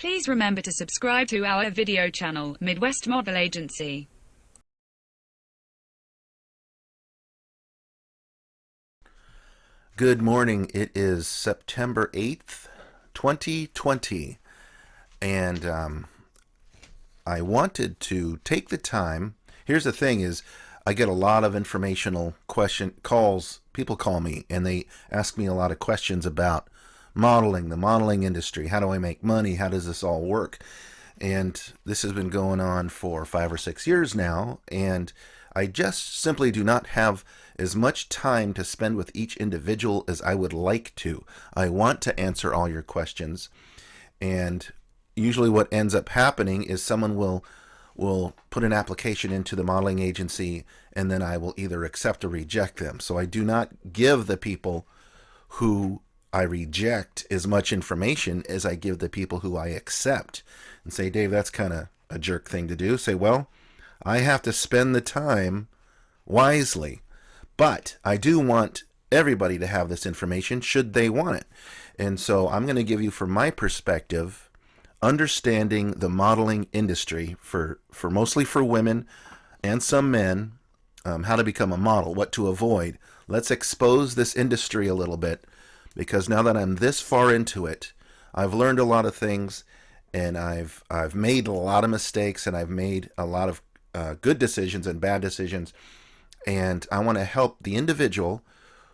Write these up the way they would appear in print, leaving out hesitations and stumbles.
Please remember to subscribe to our video channel, Midwest Model Agency. Good morning. It is September 8th, 2020, and I wanted to take the time. Here's the thing is, I get a lot of informational calls. People call me and they ask me a lot of questions about modeling, the modeling industry. How do I make money? How does this all work? And this has been going on for 5 or 6 years now, and I just simply do not have as much time to spend with each individual as I would like to. I want to answer all your questions, and usually what ends up happening is someone will put an application into the modeling agency, and then I will either accept or reject them. So I do not give the people who I reject as much information as I give the people who I accept. And say, Dave, that's kind of a jerk thing to do. Say, well, I have to spend the time wisely, but I do want everybody to have this information should they want it. And so I'm going to give you, from my perspective, understanding the modeling industry for mostly for women and some men, how to become a model, what to avoid. Let's expose this industry a little bit, because now that I'm this far into it, I've learned a lot of things, and I've made a lot of mistakes, and I've made a lot of good decisions and bad decisions, and I want to help the individual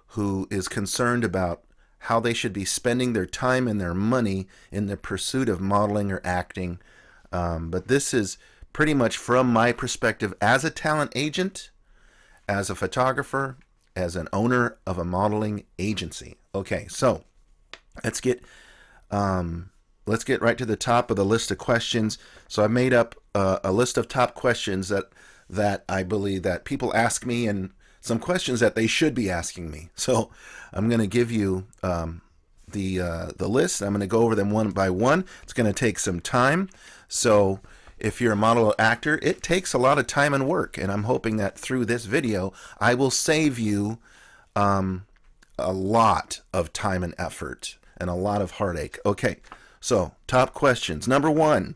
who is concerned about how they should be spending their time and their money in the pursuit of modeling or acting. But this is pretty much from my perspective as a talent agent, as a photographer, as an owner of a modeling agency. Okay, so let's get right to the top of the list of questions. So I made up a list of top questions that I believe that people ask me, and some questions that they should be asking me. So I'm going to give you the list. I'm going to go over them one by one. It's going to take some time. So if you're a model or actor, it takes a lot of time and work, and I'm hoping that through this video I will save you a lot of time and effort and a lot of heartache. Okay, so top questions. Number one.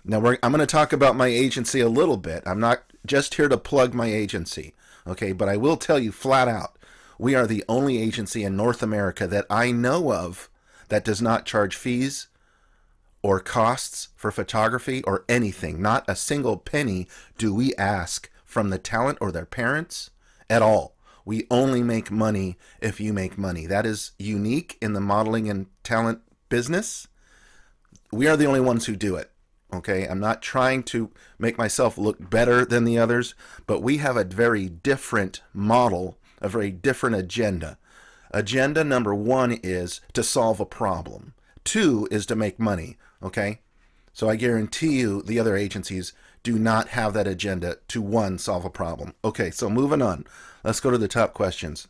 Now I'm going to talk about my agency a little bit. I'm not just here to plug my agency, okay? But I will tell you flat out, we are the only agency in North America that I know of that does not charge fees or costs for photography or anything. Not a single penny do we ask from the talent or their parents at all. We only make money if you make money. That is unique in the modeling and talent business. We are the only ones who do it. Okay, I'm not trying to make myself look better than the others, but we have a very different model, a very different agenda. Agenda number one is to solve a problem. Two is to make money, okay? So I guarantee you the other agencies do not have that agenda to, one, solve a problem. Okay, so moving on. Let's go to the top questions.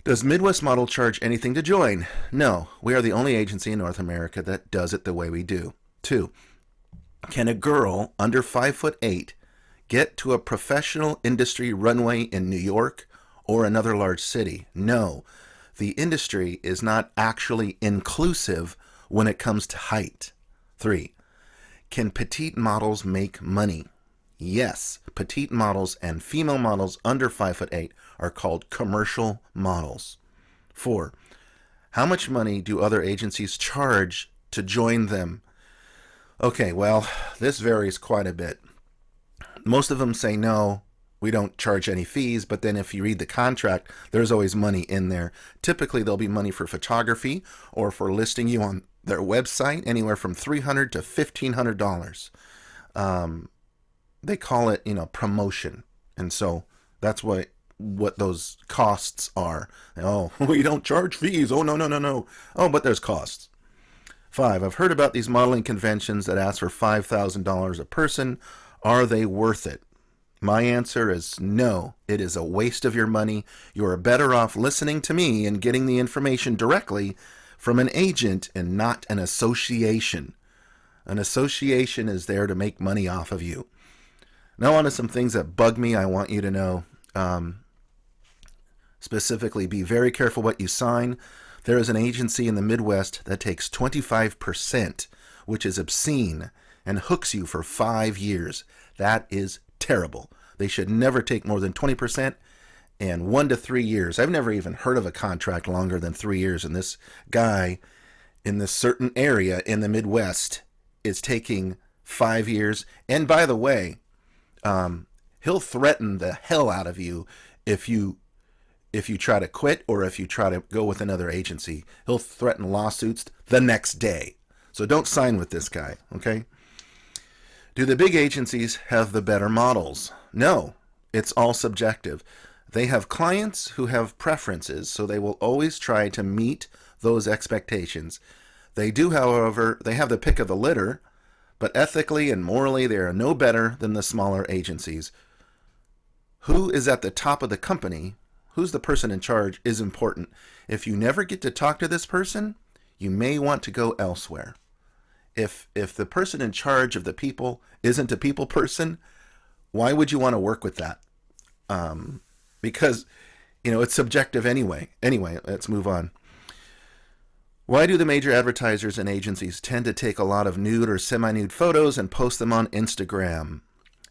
Does Midwest Model charge anything to join? No, we are the only agency in North America that does it the way we do. Two, can a girl under 5'8" get to a professional industry runway in New York or another large city? No, the industry is not actually inclusive when it comes to height. Three, can petite models make money? Yes, petite models and female models under 5'8" are called commercial models. Four, how much money do other agencies charge to join them? Okay, well, this varies quite a bit. Most of them say no, we don't charge any fees, but then if you read the contract, there's always money in there. Typically, there'll be money for photography or for listing you on their website, anywhere from $300 to $1,500. They call it, promotion, and so that's what those costs are. Oh, we don't charge fees. Oh, no. Oh, but there's costs. Five, I've heard about these modeling conventions that ask for $5,000 a person. Are they worth it? My answer is no. It is a waste of your money. You are better off listening to me and getting the information directly from an agent and not an association. An association is there to make money off of you. Now on to some things that bug me. I want you to know. Specifically, be very careful what you sign. There is an agency in the Midwest that takes 25% which is obscene, and hooks you for 5 years. That is terrible. They should never take more than 20%, and 1 to 3 years. I've never even heard of a contract longer than 3 years, and this guy in this certain area in the Midwest is taking 5 years. And by the way, he'll threaten the hell out of you if you try to quit or if you try to go with another agency. He'll threaten lawsuits the next day. So don't sign with this guy, okay? Do the big agencies have the better models? No, it's all subjective. They have clients who have preferences, so they will always try to meet those expectations. They do, however, they have the pick of the litter, but ethically and morally they are no better than the smaller agencies. Who is at the top of the company, who's the person in charge, is important. If you never get to talk to this person, you may want to go elsewhere. If the person in charge of the people isn't a people person, why would you want to work with that? Because, it's subjective anyway. Anyway, let's move on. Why do the major advertisers and agencies tend to take a lot of nude or semi-nude photos and post them on Instagram?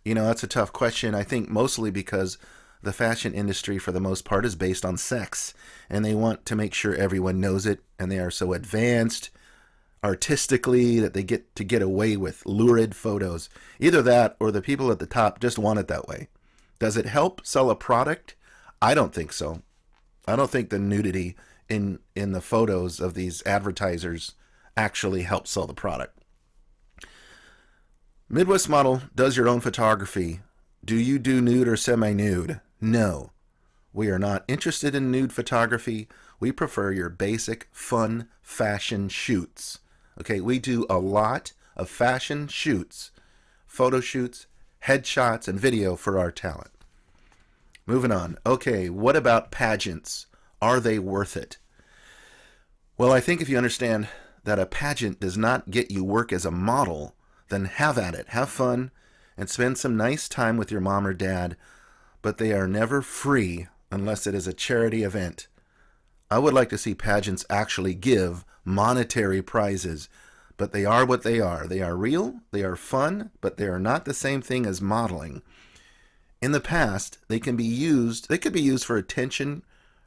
That's a tough question. I think mostly because the fashion industry, for the most part, is based on sex, and they want to make sure everyone knows it, and they are so advanced artistically that they get away with lurid photos. Either that or the people at the top just want it that way. Does it help sell a product? I don't think so. I don't think the nudity in the photos of these advertisers actually helps sell the product. Midwest Model does your own photography. Do you do nude or semi-nude? No. We are not interested in nude photography. We prefer your basic, fun, fashion shoots. Okay, we do a lot of fashion shoots, photo shoots, headshots, and video for our talent. Moving on. Okay, what about pageants? Are they worth it? Well, I think if you understand that a pageant does not get you work as a model, then have at it. Have fun and spend some nice time with your mom or dad, but they are never free unless it is a charity event. I would like to see pageants actually give monetary prizes, but they are what they are. They are real, they are fun, but they are not the same thing as modeling. In the past, they could be used for attention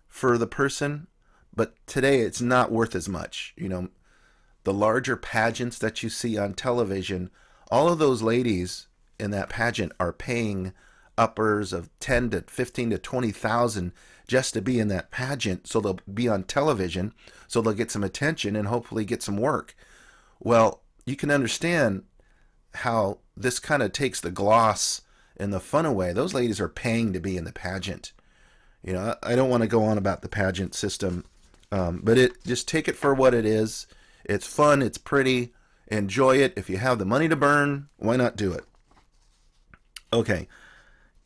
for the person, but today it's not worth as much. The larger pageants that you see on television, all of those ladies in that pageant are paying uppers of 10 to 15 to 20,000 just to be in that pageant, so they'll be on television, so they'll get some attention and hopefully get some work. Well, you can understand how this kind of takes the gloss and the fun away. Those ladies are paying to be in the pageant. I don't want to go on about the pageant system, but just take it for what it is. It's fun, it's pretty, enjoy it. If you have the money to burn, why not do it? Okay.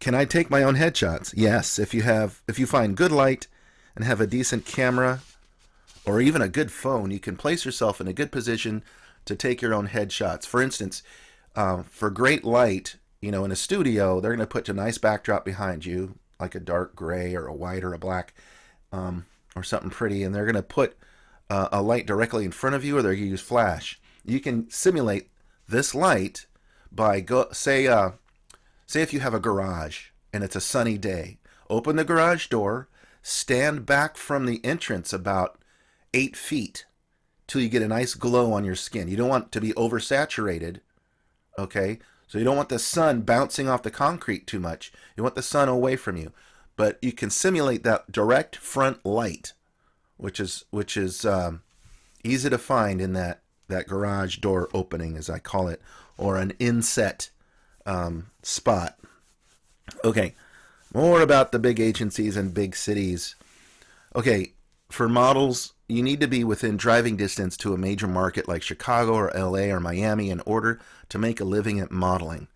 Can I take my own headshots? Yes, if you find good light and have a decent camera or even a good phone, you can place yourself in a good position to take your own headshots. For instance, for great light, in a studio, they're going to put a nice backdrop behind you, like a dark gray or a white or a black, or something pretty, and they're going to put a light directly in front of you, or they're going to use flash. You can simulate this light by say if you have a garage and it's a sunny day, open the garage door, stand back from the entrance about 8 feet till you get a nice glow on your skin. You don't want to be oversaturated, okay? So you don't want the sun bouncing off the concrete too much. You want the sun away from you. But you can simulate that direct front light, which is easy to find in that garage door opening, as I call it, or an inset spot. Okay, more about the big agencies and big cities. Okay, for models, you need to be within driving distance to a major market like Chicago or LA or Miami in order to make a living at modeling.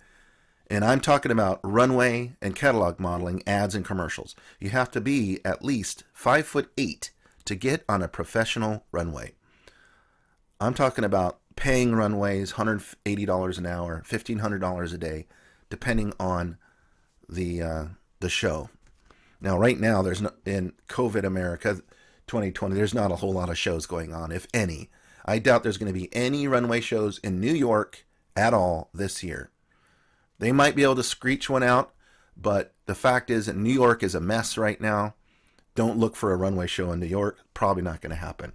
And I'm talking about runway and catalog modeling, ads and commercials. You have to be at least 5'8" to get on a professional runway. I'm talking about paying runways $180 an hour, $1,500 a day, depending on the show. Now, right now, there's no, in COVID America 2020, there's not a whole lot of shows going on, if any. I doubt there's going to be any runway shows in New York at all this year. They might be able to screech one out, but the fact is that New York is a mess right now. Don't look for a runway show in New York. Probably not going to happen.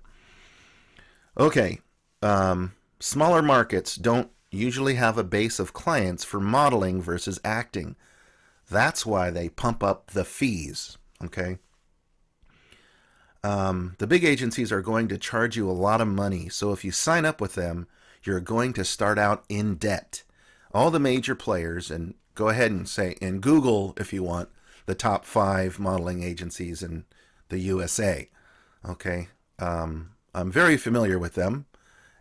Okay. Smaller markets don't usually have a base of clients for modeling versus acting. That's why they pump up the fees. Okay. The big agencies are going to charge you a lot of money. So if you sign up with them, you're going to start out in debt. All the major players, and go ahead and say, and Google if you want, the top 5 modeling agencies in the USA. Okay. I'm very familiar with them,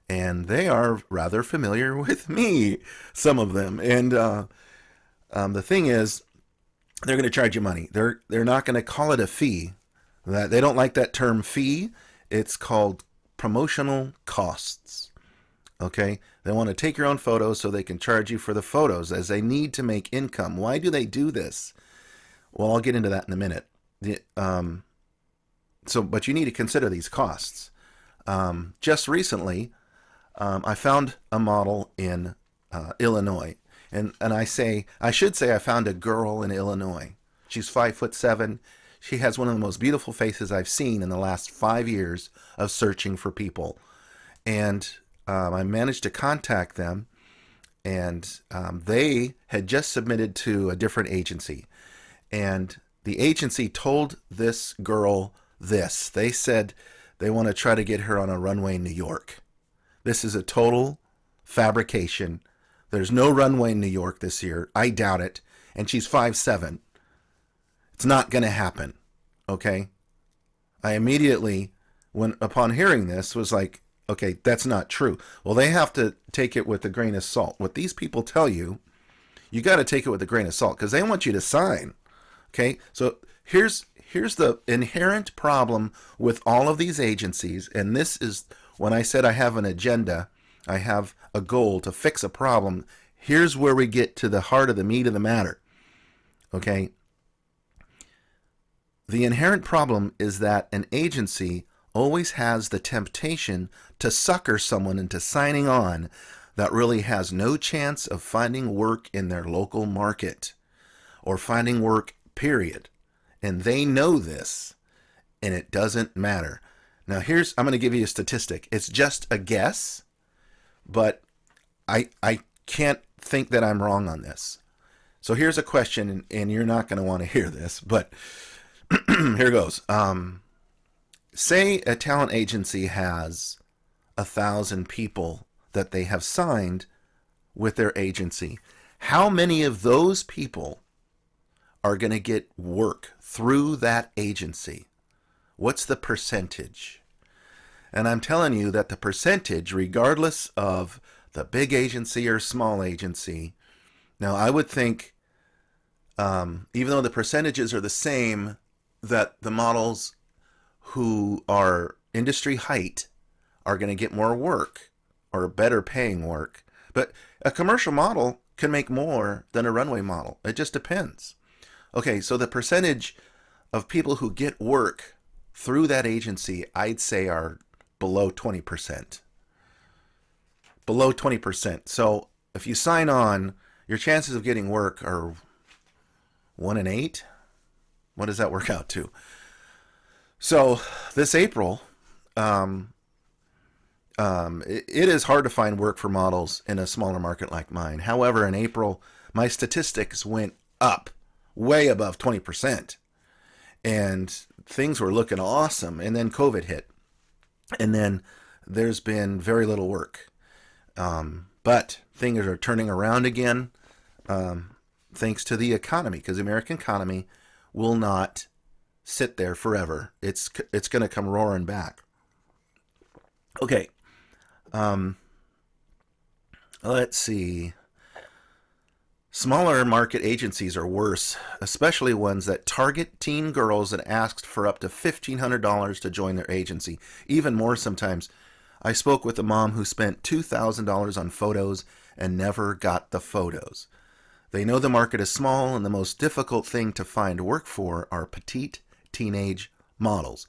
and they are rather familiar with me, some of them. And the thing is, they're going to charge you money. They're not going to call it a fee. That they don't like that term fee. It's called promotional costs. Okay? They want to take your own photos so they can charge you for the photos, as they need to make income. Why do they do this? Well, I'll get into that in a minute. But you need to consider these costs. Just recently, I found a model in Illinois, and I should say I found a girl in Illinois. She's 5'7". She has one of the most beautiful faces I've seen in the last 5 years of searching for people. And I managed to contact them, and they had just submitted to a different agency. And the agency told this girl this. They said they want to try to get her on a runway in New York. This is a total fabrication. There's no runway in New York this year. I doubt it. And she's 5'7". It's not going to happen. Okay? I immediately, upon hearing this, was like, okay, that's not true. Well, they have to take it with a grain of salt. What these people tell you, you got to take it with a grain of salt, because they want you to sign. Okay? So here's the inherent problem with all of these agencies, and this is when I said I have an agenda, I have a goal to fix a problem. Here's where we get to the heart of the meat of the matter. Okay? The inherent problem is that an agency always has the temptation to sucker someone into signing on that really has no chance of finding work in their local market or finding work, period. And they know this, and it doesn't matter. Now I'm going to give you a statistic. It's just a guess, but I can't think that I'm wrong on this. So here's a question, and you're not going to want to hear this, but here goes. Say a talent agency has 1,000 people that they have signed with their agency. How many of those people are going to get work through that agency? What's the percentage? And I'm telling you that the percentage, regardless of the big agency or small agency, now I would think, even though the percentages are the same, that the models who are industry height are going to get more work or better paying work. But a commercial model can make more than a runway model. It just depends. Okay, so the percentage of people who get work through that agency, I'd say, are below 20%. Below 20%. So if you sign on, your chances of getting work are 1 in 8. What does that work out to? So this April, it is hard to find work for models in a smaller market like mine. However, in April, my statistics went up way above 20%. And things were looking awesome. And then COVID hit. And then there's been very little work. But things are turning around again, thanks to the economy, because the American economy will not sit there forever. It's going to come roaring back. Okay. Let's see. Smaller market agencies are worse, especially ones that target teen girls and asked for up to $1,500 to join their agency. Even more sometimes. I spoke with a mom who spent $2,000 on photos and never got the photos. They know the market is small, and the most difficult thing to find work for are petite teenage models.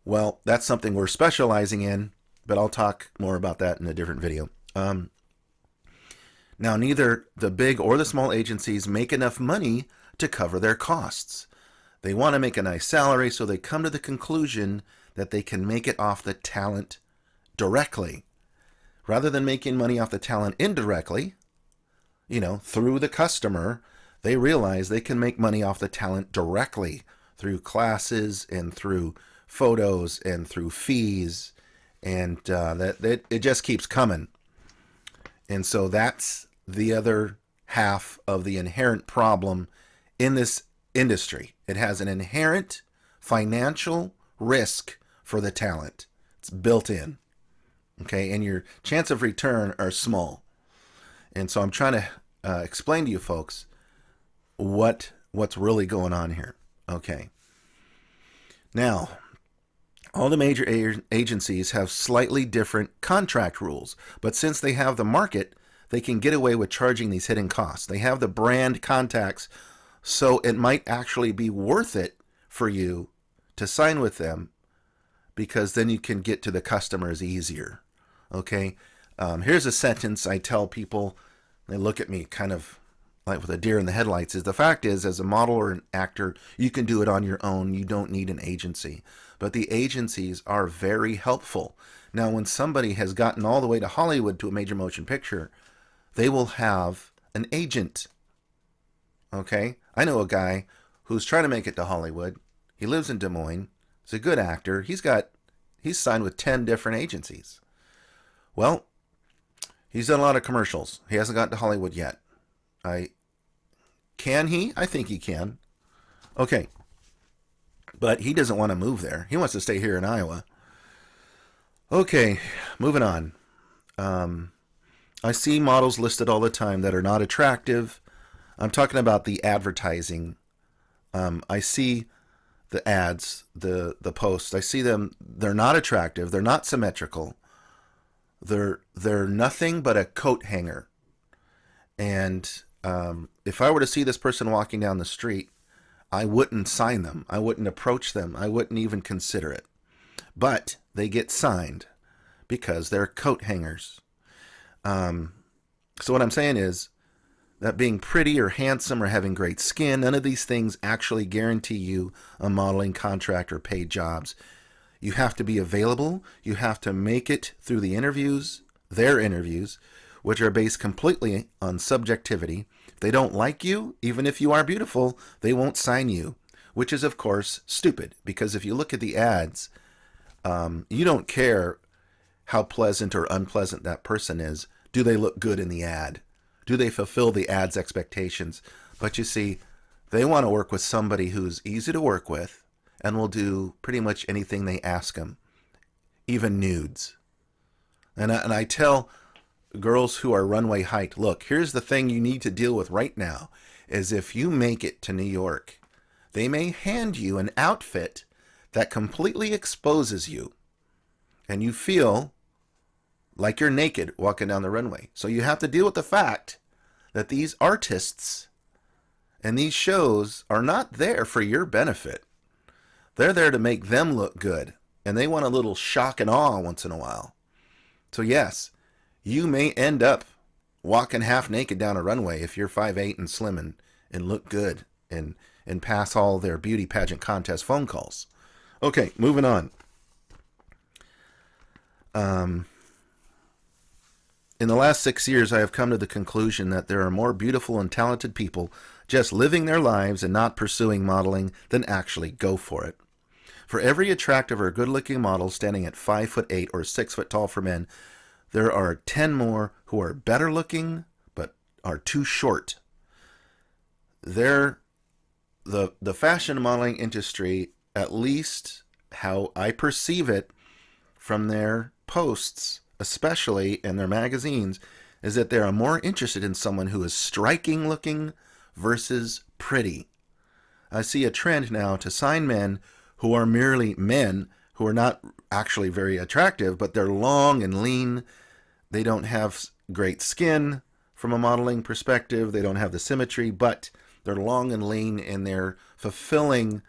Well, that's something we're specializing in. but I'll talk more about that in a different video. Now, neither the big or the small agencies make enough money to cover their costs. They want to make a nice salary, so they come to the conclusion that they can make it off the talent directly. Rather than making money off the talent indirectly, through the customer, they realize they can make money off the talent directly through classes and through photos and through fees, and that it just keeps coming. And so that's the other half of the inherent problem in this industry. It has an inherent financial risk for the talent. It's built in. Okay, and your chance of return are small. And so I'm trying to explain to you folks what's really going on here. Okay. Now, all the major agencies have slightly different contract rules, but since they have the market, they can get away with charging these hidden costs. They have the brand contacts, so it might actually be worth it for you to sign with them, because then you can get to the customers easier. Okay? Here's a sentence I tell people. They look at me kind of like with a deer in the headlights. The fact is, as a model or an actor, you can do it on your own. You don't need an agency. But the agencies are very helpful. Now, when somebody has gotten all the way to Hollywood to a major motion picture, they will have an agent. Okay? I know a guy who's trying to make it to Hollywood. He lives in Des Moines. He's a good actor. He's signed with 10 different agencies. Well, he's done a lot of commercials. He hasn't gotten to Hollywood yet. Can he? I think he can. Okay. But he doesn't want to move there. He wants to stay here in Iowa. Okay, moving on. I see models listed all the time that are not attractive. I'm talking about the advertising. I see the ads, the posts. I see them. They're not attractive. They're not symmetrical. They're nothing but a coat hanger. And if I were to see this person walking down the street, I wouldn't sign them. I wouldn't approach them. I wouldn't even consider it. But they get signed because they're coat hangers. So what I'm saying is that being pretty or handsome or having great skin, none of these things actually guarantee you a modeling contract or paid jobs. You have to be available. You have to make it through the interviews, their interviews, which are based completely on subjectivity. If they don't like you, even if you are beautiful, they won't sign you, which is, of course, stupid. Because if you look at the ads, you don't care how pleasant or unpleasant that person is. Do they look good in the ad? Do they fulfill the ad's expectations? But you see, they want to work with somebody who's easy to work with and will do pretty much anything they ask them, even nudes. And I tell girls who are runway height, look, here's the thing you need to deal with right now, is if you make it to New York, they may hand you an outfit that completely exposes you, and you feel like you're naked walking down the runway. So you have to deal with the fact that these artists and these shows are not there for your benefit. They're there to make them look good, and they want a little shock and awe once in a while. So yes, you may end up walking half naked down a runway if you're 5'8" and slim and look good and pass all their beauty pageant contest phone calls. Okay, moving on. In the last 6 years, I have come to the conclusion that there are more beautiful and talented people just living their lives and not pursuing modeling than actually go for it. For every attractive or good-looking model standing at 5'8" or 6 foot tall for men, there are 10 more who are better looking but are too short. The fashion modeling industry, at least how I perceive it from their posts, especially in their magazines, is that they are more interested in someone who is striking looking versus pretty. I see a trend now to sign men who are merely men, who are not actually very attractive, but they're long and lean. They don't have great skin from a modeling perspective. They don't have the symmetry, but they're long and lean, and they're fulfilling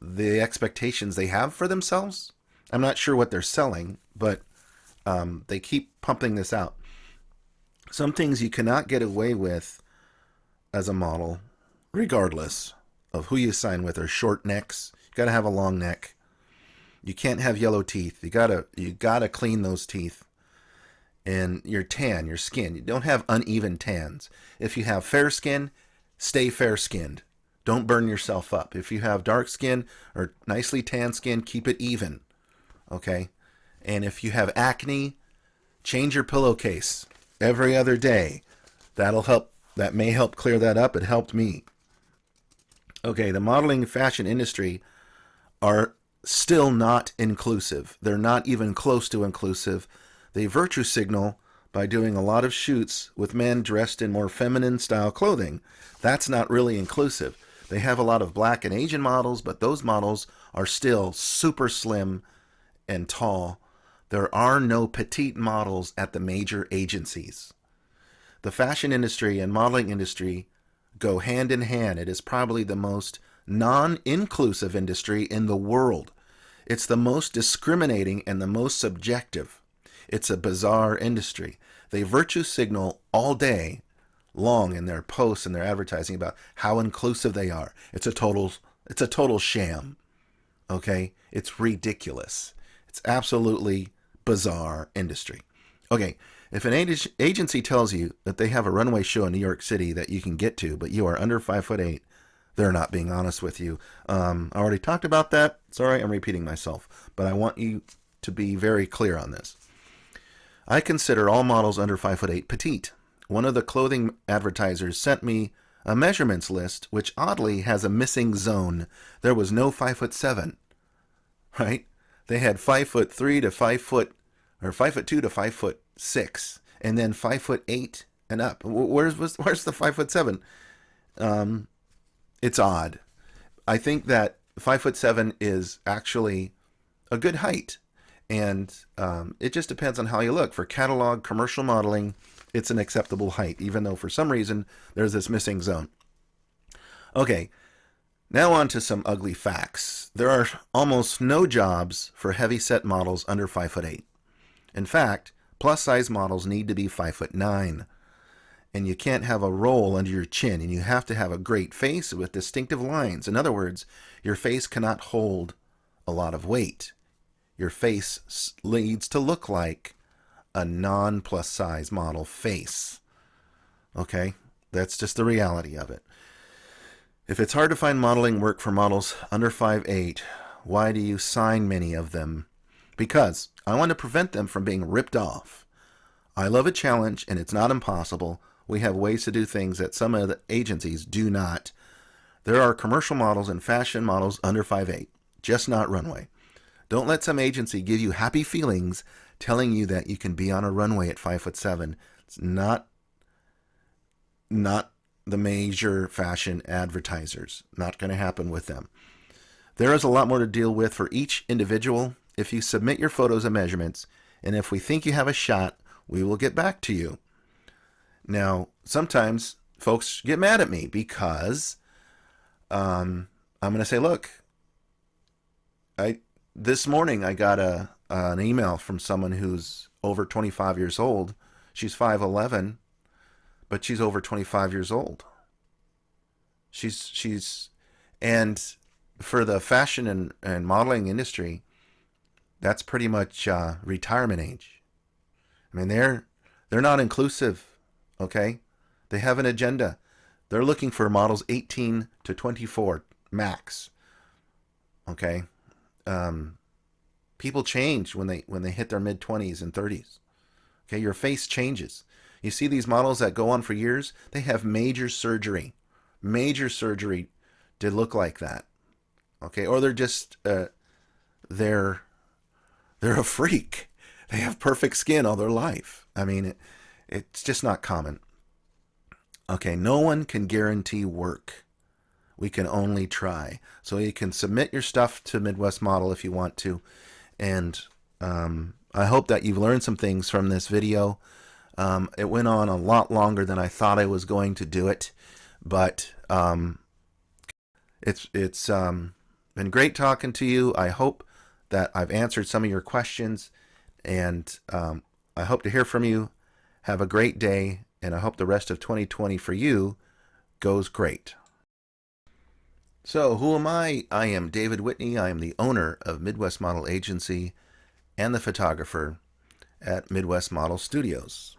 the expectations they have for themselves. I'm not sure what they're selling, but They keep pumping this out. Some things you cannot get away with as a model, regardless of who you sign with, are short necks. You got to have a long neck. You can't have yellow teeth. You gotta clean those teeth. And your tan, your skin. You don't have uneven tans. If you have fair skin, stay fair skinned. Don't burn yourself up. If you have dark skin or nicely tan skin, keep it even. Okay? And if you have acne, change your pillowcase every other day. That'll help. That may help clear that up. It helped me. Okay, the modeling and fashion industry are still not inclusive. They're not even close to inclusive. They virtue signal by doing a lot of shoots with men dressed in more feminine style clothing. That's not really inclusive. They have a lot of black and Asian models, but those models are still super slim and tall. There are no petite models at the major agencies. The fashion industry and modeling industry go hand in hand. It is probably the most non-inclusive industry in the world. It's the most discriminating and the most subjective. It's a bizarre industry. They virtue signal all day long in their posts and their advertising about how inclusive they are. It's a total sham. Okay? It's ridiculous. It's absolutely bizarre industry. Okay, if an agency tells you that they have a runway show in New York City that you can get to, but you are under 5'8", they're not being honest with you. I already talked about that. Sorry, I'm repeating myself, but I want you to be very clear on this. I consider all models under 5'8" petite. One of the clothing advertisers sent me a measurements list, which oddly has a missing zone. There was no 5'7", right? They had 5'3" to 5 foot, or 5'2" to 5'6", and then 5'8" and up. Where's the 5'7"? It's odd. I think that 5'7" is actually a good height, and it just depends on how you look. For catalog commercial modeling, it's an acceptable height, even though for some reason there's this missing zone. Okay, now on to some ugly facts. There are almost no jobs for heavy-set models under 5'8". In fact, plus-size models need to be 5'9". And you can't have a roll under your chin, and you have to have a great face with distinctive lines. In other words, your face cannot hold a lot of weight. Your face needs to look like a non-plus size model face. Okay? That's just the reality of it. If it's hard to find modeling work for models under 5'8", why do you sign many of them? Because I want to prevent them from being ripped off. I love a challenge, and it's not impossible. We have ways to do things that some of the agencies do not. There are commercial models and fashion models under 5'8", just not runway. Don't let some agency give you happy feelings telling you that you can be on a runway at 5'7". It's not the major fashion advertisers. Not going to happen with them. There is a lot more to deal with for each individual. If you submit your photos and measurements, and if we think you have a shot, we will get back to you. Now, sometimes folks get mad at me because I'm going to say, look, this morning I got an email from someone who's over 25 years old. She's 5'11", but she's over 25 years old. And for the fashion and modeling industry, that's pretty much retirement age. I mean, they're not inclusive. Okay, they have an agenda. They're looking for models 18 to 24 max. Okay, people change when they hit their mid-20s and 30s. Okay, your face changes. You see these models that go on for years. They have major surgery to look like that. Okay, or they're just they're a freak. They have perfect skin all their life. I mean, it's just not common. Okay, no one can guarantee work. We can only try. So you can submit your stuff to Midwest Model if you want to. And I hope that you've learned some things from this video. It went on a lot longer than I thought I was going to do it. But it's been great talking to you. I hope that I've answered some of your questions. And I hope to hear from you. Have a great day, and I hope the rest of 2020 for you goes great. So, who am I? I am David Whitney. I am the owner of Midwest Model Agency and the photographer at Midwest Model Studios.